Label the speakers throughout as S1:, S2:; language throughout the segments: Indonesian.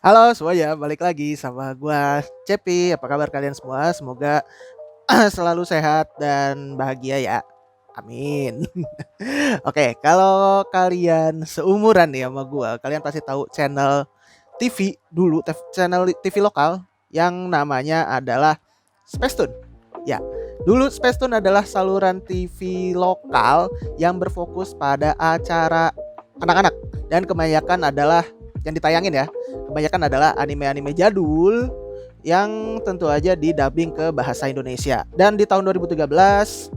S1: Halo semuanya, balik lagi sama gua Cepi. Apa kabar kalian semua? Semoga selalu sehat dan bahagia ya. Amin. Oke, kalau kalian seumuran nih sama gua, kalian pasti tahu channel TV dulu, channel TV lokal yang namanya adalah Spacetoon. Ya, dulu Spacetoon adalah saluran TV lokal yang berfokus pada acara anak-anak dan kebanyakan adalah yang ditayangin ya. Kebanyakan adalah anime-anime jadul yang tentu aja didubbing ke bahasa Indonesia. Dan di tahun 2013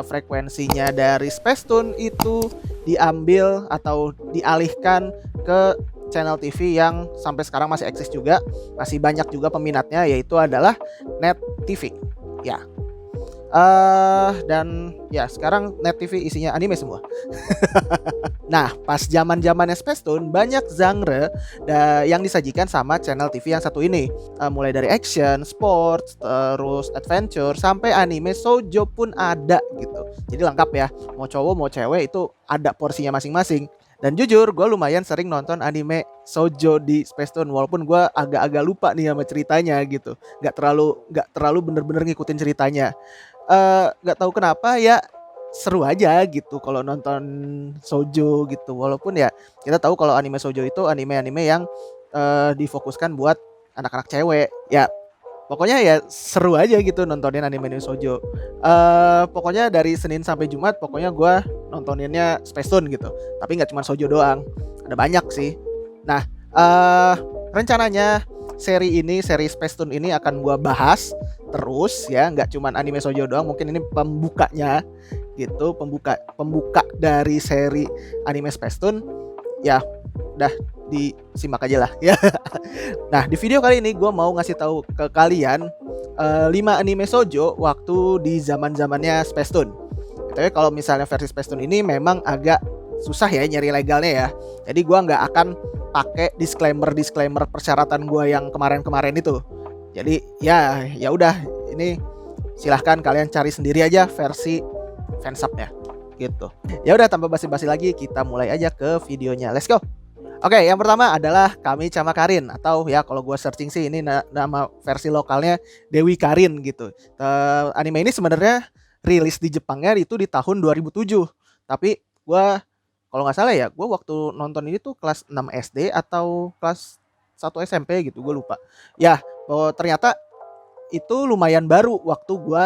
S1: frekuensinya dari Spacetoon itu diambil atau dialihkan ke channel TV yang sampai sekarang masih eksis juga, masih banyak juga peminatnya, yaitu adalah Net TV. Ya. Dan ya sekarang Net TV isinya anime semua. Nah, pas zaman-zamannya Spacetoon banyak genre yang disajikan sama channel TV yang satu ini. Mulai dari action, sports, terus adventure sampai anime shoujo pun ada gitu. Jadi lengkap ya. Mau cowok mau cewek itu ada porsinya masing-masing. Dan jujur gue lumayan sering nonton anime shoujo di Spacetoon walaupun gue agak-agak lupa nih sama ceritanya gitu. Gak terlalu bener-bener ngikutin ceritanya. Gak tahu kenapa ya, seru aja gitu kalau nonton shoujo gitu. Walaupun ya kita tahu kalau anime shoujo itu anime-anime yang difokuskan buat anak-anak cewek. Ya pokoknya ya seru aja gitu nontonin anime-anime shoujo. Pokoknya dari Senin sampai Jumat pokoknya gue nontoninnya Spacetoon gitu. Tapi nggak cuma shoujo doang, ada banyak sih. Nah, rencananya seri Spacetoon ini akan gue bahas terus ya, nggak cuman anime shoujo doang. Mungkin ini pembukanya gitu, pembuka dari seri anime Spacetoon ya. Udah disimak aja lah ya. Nah, di video kali ini gue mau ngasih tahu ke kalian 5 anime shoujo waktu di zaman-zamannya Spacetoon. Tapi kalau misalnya versi Spacetoon ini memang agak susah ya nyari legalnya ya. Jadi gue nggak akan pakai disclaimer persyaratan gue yang kemarin-kemarin itu. Jadi ya udah, ini silahkan kalian cari sendiri aja versi fansubnya gitu. Ya udah, tanpa basi-basi lagi kita mulai aja ke videonya. Let's go. Oke, yang pertama adalah Kami Chama Karin, atau ya kalau gue searching sih ini nama versi lokalnya Dewi Karin gitu. Anime ini sebenarnya rilis di Jepangnya itu di tahun 2007. Tapi gue kalau nggak salah ya, gue waktu nonton ini tuh kelas 6 SD atau kelas 1 SMP gitu, gue lupa. Ya, ternyata itu lumayan baru waktu gue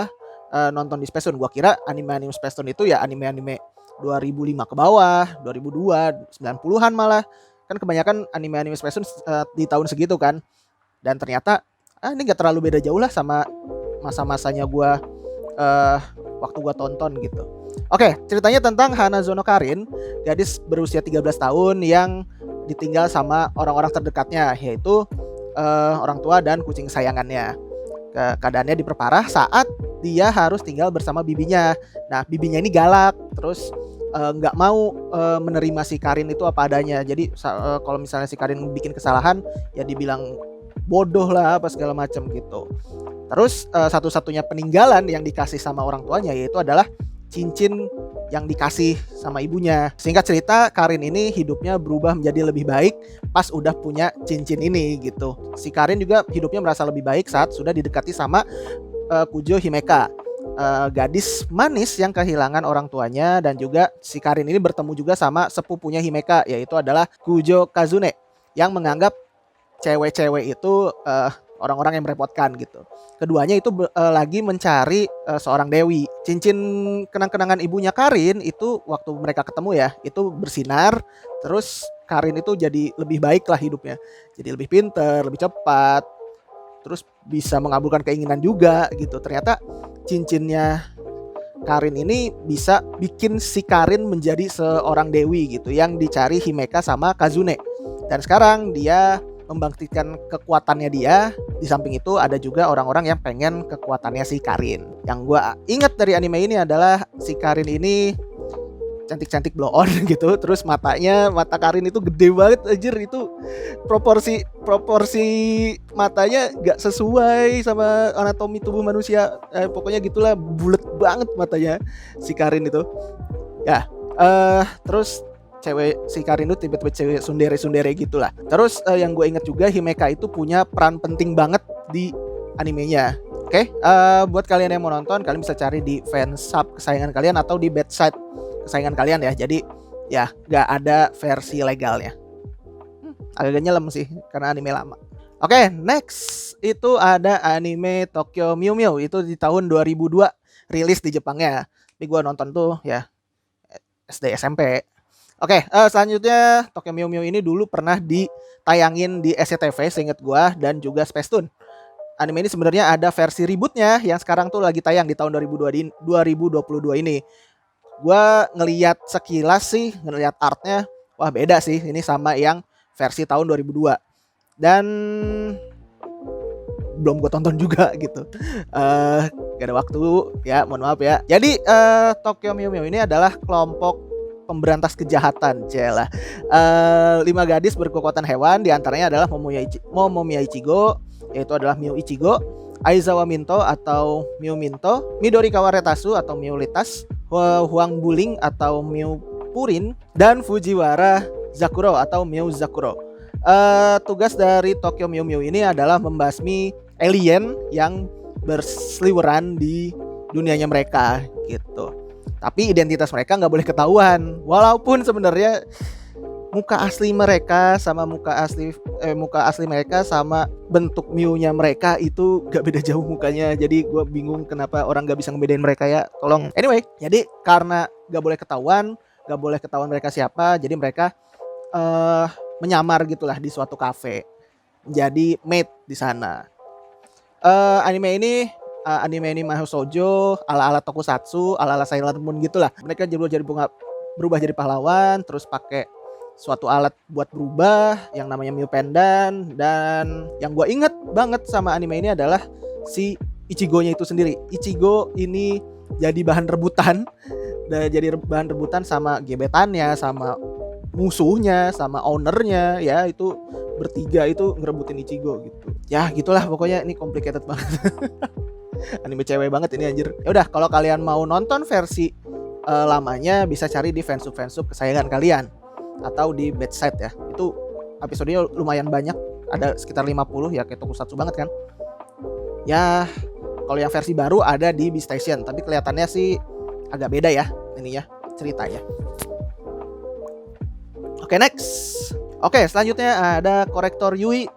S1: nonton di Spacetoon. Gue kira anime-anime Spacetoon itu ya anime-anime 2005 ke bawah, 2002, 90-an malah. Kan kebanyakan anime-anime Spacetoon di tahun segitu kan. Dan ternyata ini gak terlalu beda jauh lah sama masa-masanya gue waktu gue tonton gitu. Oke, ceritanya tentang Hanazono Karin, gadis berusia 13 tahun yang ditinggal sama orang-orang terdekatnya, yaitu orang tua dan kucing sayangannya. Keadaannya diperparah saat dia harus tinggal bersama bibinya. Nah, bibinya ini galak, terus nggak mau menerima si Karin itu apa adanya. Jadi kalau misalnya si Karin bikin kesalahan, ya dibilang bodoh lah apa segala macam gitu. Terus satu-satunya peninggalan yang dikasih sama orang tuanya yaitu adalah cincin yang dikasih sama ibunya. Singkat cerita, Karin ini hidupnya berubah menjadi lebih baik pas udah punya cincin ini gitu. Si Karin juga hidupnya merasa lebih baik saat sudah didekati sama Kujo Himeka, gadis manis yang kehilangan orang tuanya. Dan juga si Karin ini bertemu juga sama sepupunya Himeka, yaitu adalah Kujo Kazune, yang menganggap cewek-cewek itu orang-orang yang merepotkan gitu. Keduanya itu lagi mencari seorang dewi. Cincin kenang-kenangan ibunya Karin itu waktu mereka ketemu ya, itu bersinar. Terus Karin itu jadi lebih baik lah hidupnya. Jadi lebih pinter, lebih cepat. Terus bisa mengabulkan keinginan juga gitu. Ternyata cincinnya Karin ini bisa bikin si Karin menjadi seorang dewi gitu, yang dicari Himeka sama Kazune. Dan sekarang dia membangkitkan kekuatannya dia. Di samping itu ada juga orang-orang yang pengen kekuatannya si Karin. Yang gue ingat dari anime ini adalah si Karin ini cantik-cantik blow on gitu. Terus mata Karin itu gede banget anjir. Itu proporsi matanya gak sesuai sama anatomi tubuh manusia. Pokoknya gitulah, bulet banget matanya si Karin itu. Ya, terus cewek si Karin tuh tipe-tipe cewek sundere-sundere gitulah. Terus yang gue inget juga Himeka itu punya peran penting banget di animenya. Oke, buat kalian yang mau nonton, kalian bisa cari di fansub kesayangan kalian atau di bedside kesayangan kalian ya. Jadi ya nggak ada versi legalnya. Agak nyelem sih karena anime lama. Oke, next itu ada anime Tokyo Mew Mew, itu di tahun 2002 rilis di Jepangnya. Tapi gue nonton tuh ya SD SMP. Oke, selanjutnya Tokyo Mew Mew ini dulu pernah ditayangin di SCTV seinget gue dan juga Space Tune. Anime ini sebenarnya ada versi rebootnya yang sekarang tuh lagi tayang di tahun 2022 ini. Gua ngelihat sekilas sih, ngelihat artnya, wah beda sih ini sama yang versi tahun 2002. Dan belum gue tonton juga gitu. Gak ada waktu ya, mohon maaf ya. Jadi Tokyo Mew Mew ini adalah kelompok pemberantas kejahatan, celah. 5 gadis berkekuatan hewan, diantaranya adalah Momomiya Ichigo, yaitu adalah Mew Ichigo, Aizawa Minto atau Mew Minto, Midori Kawaretasu atau Mew Litas, Huang Buling atau Mew Purin, dan Fujiwara Zakuro atau Mew Zakuro. Tugas dari Tokyo Mew Mew ini adalah membasmi alien yang berseliweran di dunianya mereka gitu. Tapi identitas mereka nggak boleh ketahuan, walaupun sebenarnya muka asli mereka sama muka asli mereka sama bentuk Mew-nya mereka itu gak beda jauh mukanya. Jadi gue bingung kenapa orang gak bisa ngebedain mereka ya. Tolong. Anyway, jadi karena gak boleh ketahuan mereka siapa, jadi mereka menyamar gitulah di suatu kafe, jadi maid di sana. Anime ini mahou shoujo ala-ala tokusatsu, ala-ala Sailor Moon gitulah. Mereka berubah jadi pahlawan, terus pakai suatu alat buat berubah yang namanya Mew Pendant. Dan yang gue inget banget sama anime ini adalah si Ichigo-nya itu sendiri. Ichigo ini jadi bahan rebutan sama gebetannya, sama musuhnya, sama ownernya ya. Itu bertiga itu ngerebutin Ichigo gitu. Ya gitulah pokoknya, ini complicated banget. Anime cewek banget ini anjir. Ya udah, kalau kalian mau nonton versi lamanya bisa cari di fansub kesayangan kalian atau di bedside ya. Itu episodenya lumayan banyak, ada sekitar 50 ya, kayak tokusatsu banget kan. Ya kalau yang versi baru ada di Beastation, tapi kelihatannya sih agak beda ya ininya ceritanya. Oke, next. Oke, selanjutnya ada Korektor Yui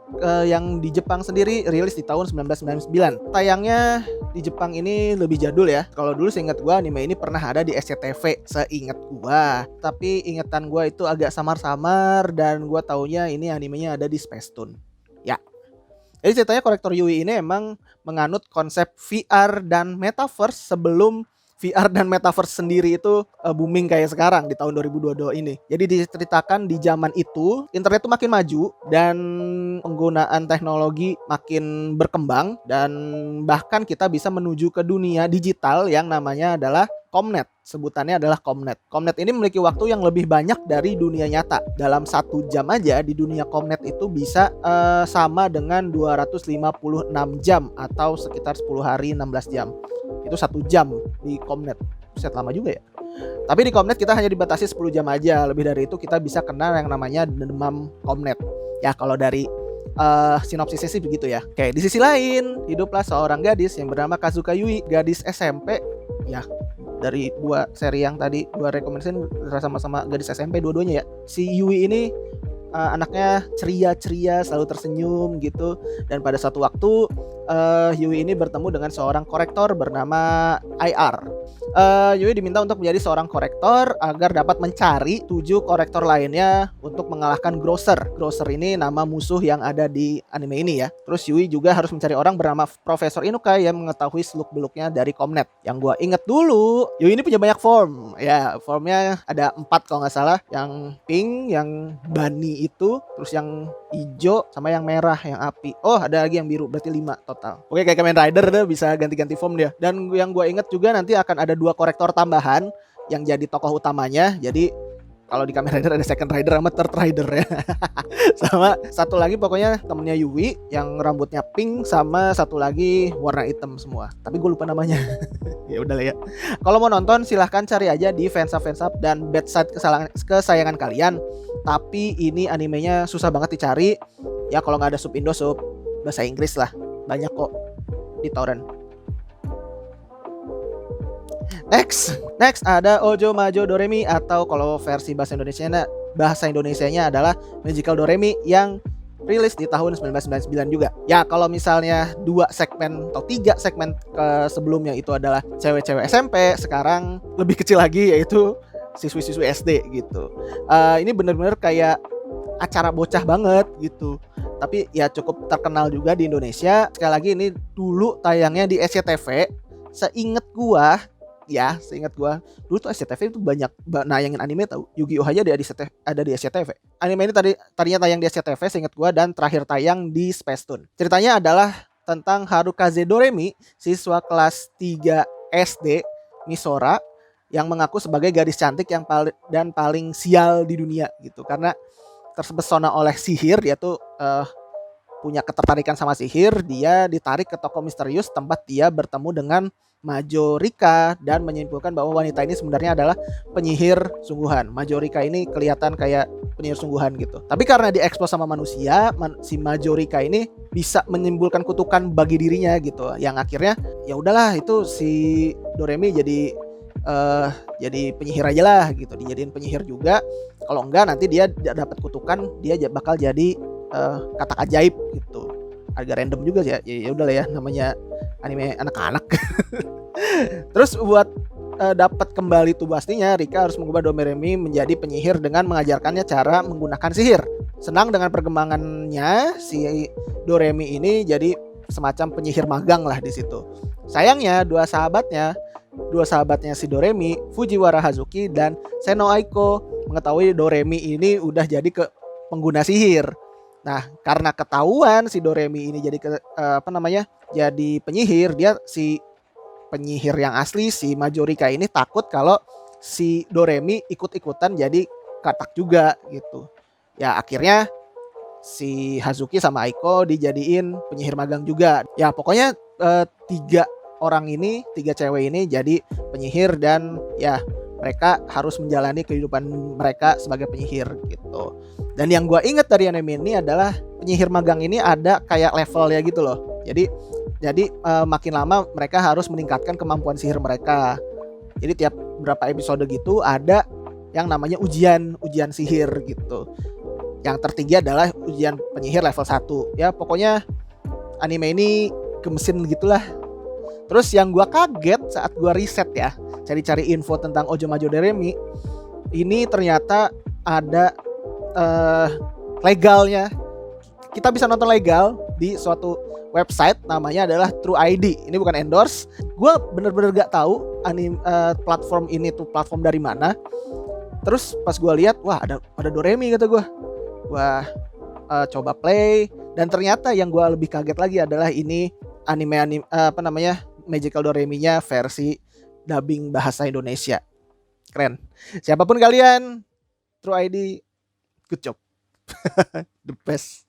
S1: yang di Jepang sendiri rilis di tahun 1999. Tayangnya di Jepang ini lebih jadul ya. Kalau dulu seingat gua anime ini pernah ada di SCTV seingat gua. Tapi ingatan gua itu agak samar-samar dan gua taunya ini animenya ada di Space Tune. Ya. Jadi ceritanya Korektor Yui ini emang menganut konsep VR dan Metaverse sebelum VR dan Metaverse sendiri itu booming kayak sekarang di tahun 2022 ini. Jadi diceritakan di zaman itu internet tuh makin maju dan penggunaan teknologi makin berkembang, dan bahkan kita bisa menuju ke dunia digital yang namanya adalah Komnet. Sebutannya adalah Komnet. Komnet ini memiliki waktu yang lebih banyak dari dunia nyata. Dalam 1 jam aja di dunia Komnet itu bisa sama dengan 256 jam atau sekitar 10 hari 16 jam. Itu 1 jam di Komnet. Buset, lama juga ya. Tapi di Komnet kita hanya dibatasi 10 jam aja. Lebih dari itu kita bisa kena yang namanya demam Komnet. Ya kalau dari sinopsisnya sih begitu ya. Oke, di sisi lain hiduplah seorang gadis yang bernama Kazuka Yui, gadis SMP ya. Dari 2 seri yang tadi gua rekomendasiin sama-sama gadis SMP dua-duanya ya. Si Yui ini anaknya ceria, selalu tersenyum gitu. Dan pada suatu waktu Yui ini bertemu dengan seorang korektor bernama IR. Yui diminta untuk menjadi seorang korektor agar dapat mencari 7 korektor lainnya untuk mengalahkan Grocer. Grocer ini nama musuh yang ada di anime ini ya. Terus Yui juga harus mencari orang bernama Profesor Inuka yang mengetahui seluk-beluknya dari Komnet. Yang gua inget dulu, Yui ini punya banyak form. Ya, formnya ada 4 kalau nggak salah. Yang pink, yang bunny itu, terus yang hijau sama yang merah, yang api. Oh, ada lagi yang biru, berarti 5 total. Oke, kayak Kamen Rider deh, bisa ganti-ganti form dia. Dan yang gue inget juga nanti akan ada 2 korektor tambahan yang jadi tokoh utamanya. Jadi Kalau di Kamen Rider ada Second Rider sama Third Rider ya. Sama satu lagi pokoknya temennya Yui yang rambutnya pink, sama satu lagi warna hitam semua. Tapi gue lupa namanya. Ya udah lah ya. Kalau mau nonton silahkan cari aja di Fansub dan Bedside kesayangan kalian. Tapi ini animenya susah banget dicari. Ya kalau nggak ada sub Indo, sub bahasa Inggris lah. Banyak kok di torrent. Next ada Ojo Majo Doremi, atau kalau versi bahasa Indonesianya adalah Magical Doremi yang rilis di tahun 1999 juga. Ya kalau misalnya 2 segmen atau 3 segmen sebelumnya itu adalah cewek-cewek SMP, sekarang lebih kecil lagi yaitu siswi-siswi SD gitu. Ini bener-bener kayak acara bocah banget gitu. Tapi ya cukup terkenal juga di Indonesia. Sekali lagi ini dulu tayangnya di SCTV. Seingat gua dulu tuh SCTV itu banyak nayangin anime tahu. Yu-Gi-Oh aja ada di SCTV. Anime ini tadinya tayang di SCTV seingat gua, dan terakhir tayang di Spacetoon. Ceritanya adalah tentang Harukaze Doremi, siswa kelas 3 SD Misora yang mengaku sebagai gadis cantik yang paling sial di dunia gitu, karena terpesona oleh sihir. Dia tuh punya ketertarikan sama sihir. Dia ditarik ke toko misterius tempat dia bertemu dengan Majorika dan menyimpulkan bahwa wanita ini sebenarnya adalah penyihir sungguhan. Majorika ini kelihatan kayak penyihir sungguhan gitu. Tapi karena diekspos sama manusia, si Majorika ini bisa menimbulkan kutukan bagi dirinya gitu. Yang akhirnya ya udahlah, itu si Doremi jadi penyihir aja lah gitu. Dijadiin penyihir juga. Kalau enggak nanti dia dapat kutukan, dia bakal jadi katak ajaib gitu. Agak random juga sih ya. Ya udah lah ya, namanya anime anak-anak. Terus buat dapat kembali tubuh aslinya, Rika harus mengubah Doremi menjadi penyihir dengan mengajarkannya cara menggunakan sihir. Senang dengan perkembangannya, si Doremi ini jadi semacam penyihir magang lah di situ. Sayangnya dua sahabatnya si Doremi, Fujiwara Hazuki dan Seno Aiko, mengetahui Doremi ini udah jadi pengguna sihir. Nah, karena ketahuan si Doremi ini jadi jadi penyihir, si penyihir yang asli si Majorika ini takut kalau si Doremi ikut-ikutan jadi katak juga gitu. Ya akhirnya si Hazuki sama Aiko dijadiin penyihir magang juga. Ya pokoknya 3 cewek ini jadi penyihir, dan ya mereka harus menjalani kehidupan mereka sebagai penyihir gitu. Dan yang gue inget dari anime ini adalah penyihir magang ini ada kayak level ya gitu loh. Jadi makin lama mereka harus meningkatkan kemampuan sihir mereka. Jadi tiap berapa episode gitu ada yang namanya ujian sihir gitu. Yang tertinggi adalah ujian penyihir level 1. Ya pokoknya anime ini gemesin gitulah. Terus yang gue kaget saat gue riset ya, cari-cari info tentang Ojo Majo Doremi, ini ternyata ada legalnya. Kita bisa nonton legal di suatu website namanya adalah True ID. Ini bukan endorse. Gue bener-bener gak tahu platform ini tuh platform dari mana. Terus pas gue lihat, wah ada Doremi kata gue. Gue coba play, dan ternyata yang gue lebih kaget lagi adalah ini anime Magical Doremi-nya versi dubbing bahasa Indonesia. Keren. Siapapun kalian, True ID, good job. The best.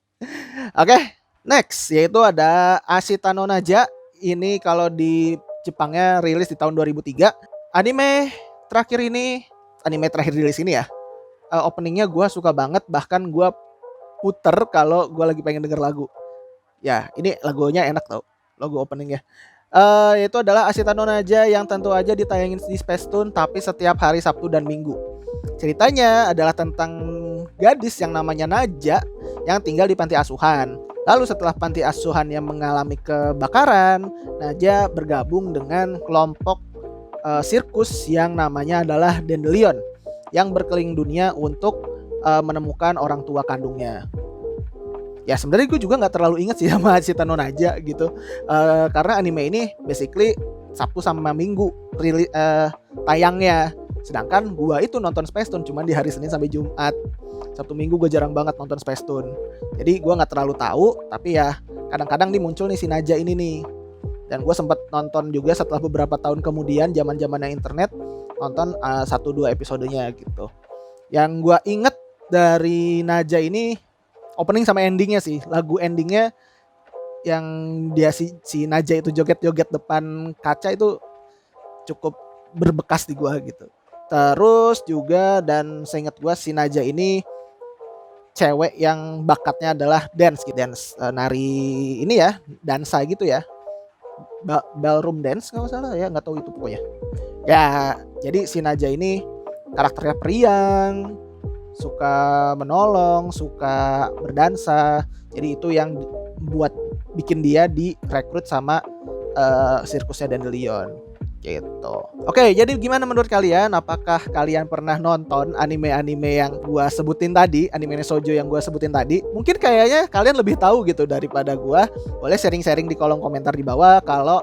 S1: Oke, next yaitu ada Ashita no Naja. Ini kalau di Jepangnya rilis di tahun 2003. Anime terakhir rilis ini ya. Openingnya gue suka banget, bahkan gue puter kalau gue lagi pengen denger lagu. Ya, ini lagunya enak tau, logo openingnya. Yaitu adalah Ashita no Naja yang tentu aja ditayangin di Spacetoon, tapi setiap hari Sabtu dan Minggu. Ceritanya adalah tentang gadis yang namanya Naja yang tinggal di panti asuhan. Lalu setelah panti asuhannya mengalami kebakaran, Naja bergabung dengan kelompok sirkus yang namanya adalah Dandelion, yang berkeliling dunia untuk menemukan orang tua kandungnya. Ya sebenarnya gue juga nggak terlalu ingat sih sama Ashita no Naja gitu, karena anime ini basically Sabtu sama Minggu tayangnya, sedangkan gue itu nonton Spacetoon cuma di hari Senin sampai Jumat. Sabtu Minggu gue jarang banget nonton Spacetoon, jadi gue nggak terlalu tahu. Tapi ya kadang-kadang nih muncul nih si Naja ini nih, dan gue sempat nonton juga setelah beberapa tahun kemudian, zaman-zamannya internet, nonton 1-2 episodenya gitu. Yang gua inget dari Naja ini opening sama endingnya sih. Lagu endingnya yang dia si Naja itu joget-joget depan kaca itu cukup berbekas di gua gitu. Terus juga dan seingat gua si Naja ini cewek yang bakatnya adalah dance gitu, dance nari ini ya, dansa gitu ya. Ballroom dance kalau salah ya, nggak tahu itu pokoknya. Ya, jadi si Naja ini karakternya periang, suka menolong, suka berdansa. Jadi itu yang buat bikin dia direkrut sama sirkusnya Dandelion gitu. Oke, jadi gimana menurut kalian? Apakah kalian pernah nonton anime-anime yang gua sebutin tadi, anime shoujo yang gua sebutin tadi? Mungkin kayaknya kalian lebih tahu gitu daripada gua. Boleh sharing-sharing di kolom komentar di bawah kalau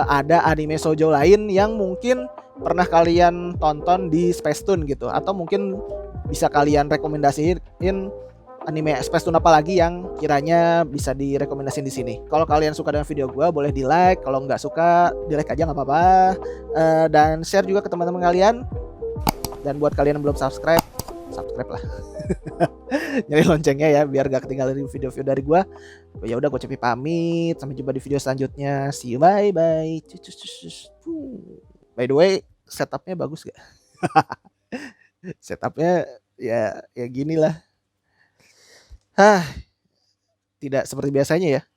S1: ada anime shoujo lain yang mungkin pernah kalian tonton di Space Tune gitu, atau mungkin bisa kalian rekomendasiin anime Space Tune apa lagi yang kiranya bisa direkomendasiin di sini. Kalau kalian suka dengan video gue, boleh di like. Kalau nggak suka, di like aja nggak apa-apa. Dan share juga ke teman-teman kalian. Dan buat kalian yang belum subscribe, subscribe lah. Nyari loncengnya ya, biar gak ketinggalan video-video dari gue. Ya udah, gue Cepi pamit. Sampai jumpa di video selanjutnya. See you, bye bye. By the way, setupnya bagus gak? Setupnya ya gini lah. Tidak seperti biasanya ya.